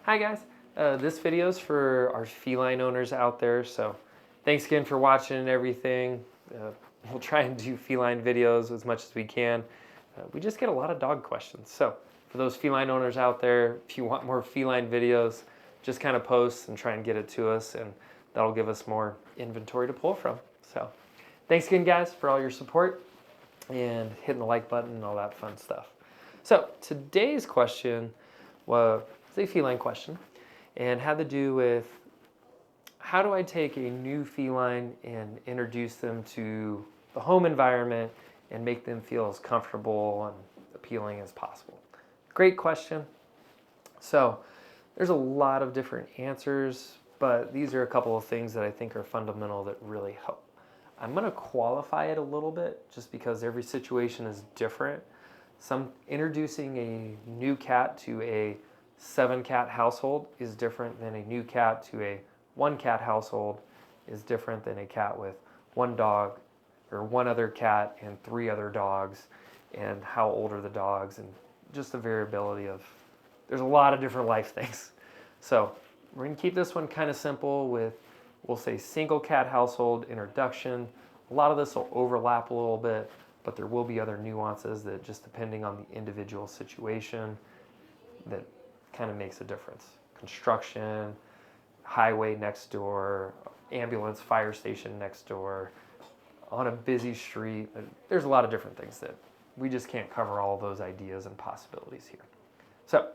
Hi guys, this video is for our feline owners out there, so thanks again for watching and everything. We'll try and do feline videos as much as we can. We just get a lot of dog questions, so for those feline owners out there, if you want more feline videos, just kind of post and try and get it to us, and that'll give us more inventory to pull from. So thanks again guys for all your support and hitting the like button and all that fun stuff. So today's question was a feline question and had to do with how do I take a new feline and introduce them to the home environment and make them feel as comfortable and appealing as possible. Great question. So there's a lot of different answers, but these are a couple of things that I think are fundamental that really help. I'm going to qualify it a little bit just because every situation is different. Introducing a new cat to a 7-cat household is different than a new cat to a 1-cat household is different than a cat with 1 dog or 1 other cat and 3 other dogs, and how old are the dogs, and just the variability of, there's a lot of different life things. So we're going to keep this one kind of simple with, we'll say, single cat household introduction. A lot of this will overlap a little bit, but there will be other nuances that, just depending on the individual situation, that kind of makes a difference. Construction, highway next door, ambulance, fire station next door, on a busy street. There's a lot of different things that we just can't cover all those ideas and possibilities here. So,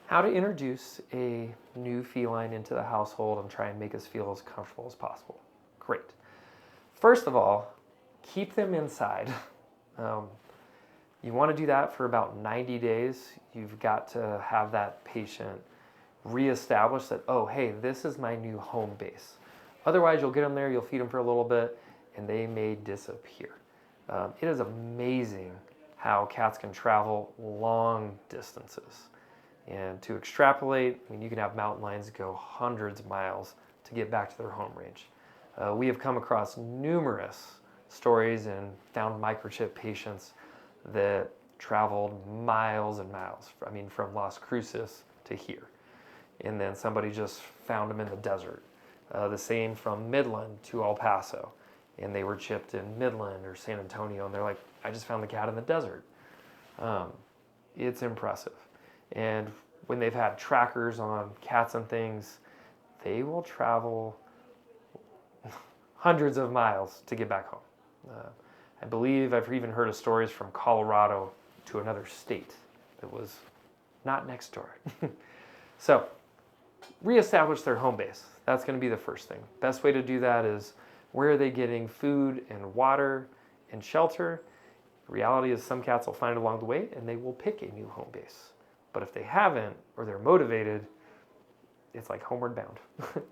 how to introduce a new feline into the household and try and make us feel as comfortable as possible. Great. First of all, keep them inside. You want to do that for about 90 days. You've got to have that patient reestablish that, oh, hey, this is my new home base. Otherwise, you'll get them there, you'll feed them for a little bit, and they may disappear. It is amazing how cats can travel long distances. And to extrapolate, I mean, you can have mountain lions go hundreds of miles to get back to their home range. We have come across numerous stories and found microchip patients that traveled miles and miles, from Las Cruces to here. And then somebody just found them in the desert. The same from Midland to El Paso. And they were chipped in Midland or San Antonio, and they're like, I just found the cat in the desert. It's impressive. And when they've had trackers on cats and things, they will travel hundreds of miles to get back home. I believe I've even heard of stories from Colorado to another state that was not next door. So, reestablish their home base. That's going to be the first thing. Best way to do that is, where are they getting food and water and shelter? The reality is some cats will find it along the way and they will pick a new home base. But if they haven't, or they're motivated, it's like homeward bound.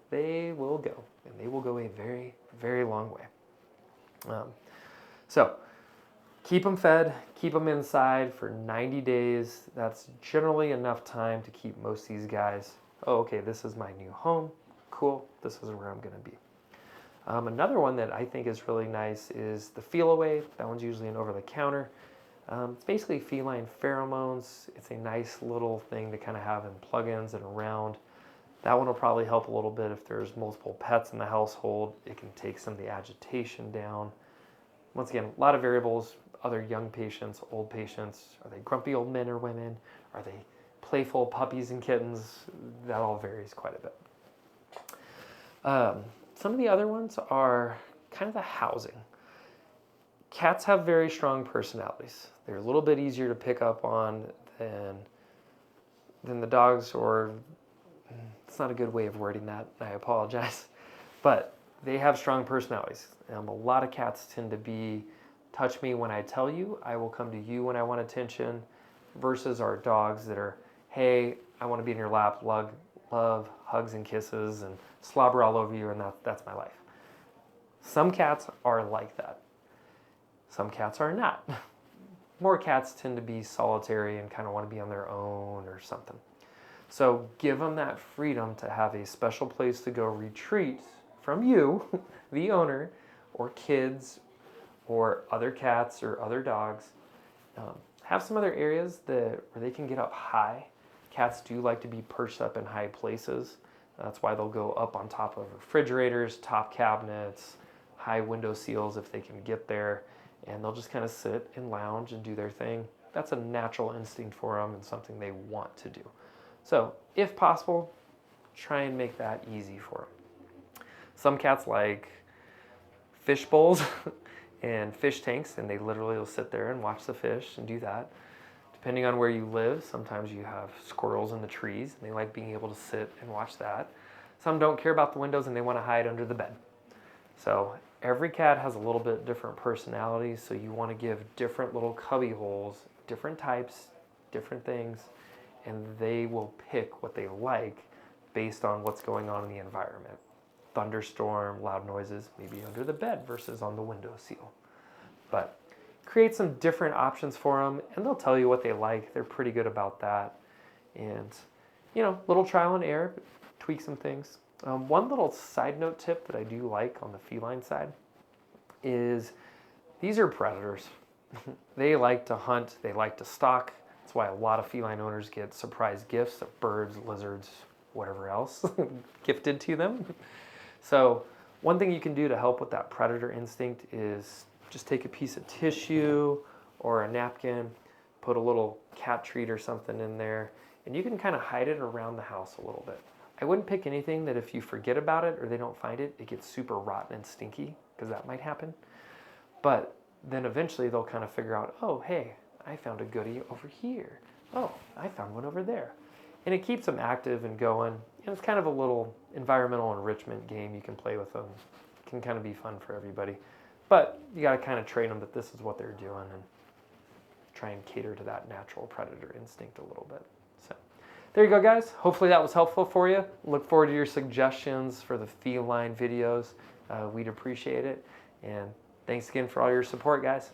They will go, and they will go a very, very long way. So keep them fed, keep them inside for 90 days. That's generally enough time to keep most of these guys, oh, okay, this is my new home. Cool, this is where I'm going to be. Another one that I think is really nice is the Feel Away. That one's usually an over-the-counter. It's basically feline pheromones. It's a nice little thing to kind of have in plugins and around. That one will probably help a little bit if there's multiple pets in the household. It can take some of the agitation down. Once again, a lot of variables. Other young patients, old patients. Are they grumpy old men or women? Are they playful puppies and kittens? That all varies quite a bit. Some of the other ones are kind of the housing. Cats have very strong personalities. They're a little bit easier to pick up on than the dogs, or it's not a good way of wording that, I apologize. But they have strong personalities. A lot of cats tend to be, touch me when I tell you, I will come to you when I want attention, versus our dogs that are, hey, I want to be in your lap, love, hugs and kisses, and slobber all over you, and that's my life. Some cats are like that. Some cats are not. More cats tend to be solitary and kind of want to be on their own or something. So give them that freedom to have a special place to go retreat from you, the owner, or kids, or other cats or other dogs. Have some other areas where they can get up high. Cats do like to be perched up in high places. That's why they'll go up on top of refrigerators, top cabinets, high window seals if they can get there, and they'll just kind of sit and lounge and do their thing. That's a natural instinct for them and something they want to do. So if possible, try and make that easy for them. Some cats like fish bowls and fish tanks, and they literally will sit there and watch the fish and do that. Depending on where you live, sometimes you have squirrels in the trees, and they like being able to sit and watch that. Some don't care about the windows and they want to hide under the bed. So every cat has a little bit different personalities, so you want to give different little cubby holes, different types, different things, and they will pick what they like based on what's going on in the environment. Thunderstorm, loud noises, maybe under the bed versus on the window seal. But create some different options for them, and they'll tell you what they like. They're pretty good about that. And, little trial and error, tweak some things. One little side note tip that I do like on the feline side is these are predators. They like to hunt, they like to stalk. That's why a lot of feline owners get surprise gifts of birds, lizards, whatever else gifted to them. So one thing you can do to help with that predator instinct is just take a piece of tissue or a napkin, put a little cat treat or something in there, and you can kind of hide it around the house a little bit. I wouldn't pick anything that if you forget about it or they don't find it, it gets super rotten and stinky, because that might happen. But then eventually they'll kind of figure out, oh, hey, I found a goodie over here. Oh, I found one over there. And it keeps them active and going. And it's kind of a little environmental enrichment game you can play with them. It can kind of be fun for everybody. But you got to kind of train them that this is what they're doing and try and cater to that natural predator instinct a little bit. So there you go, guys. Hopefully that was helpful for you. Look forward to your suggestions for the feline videos. We'd appreciate it. And thanks again for all your support, guys.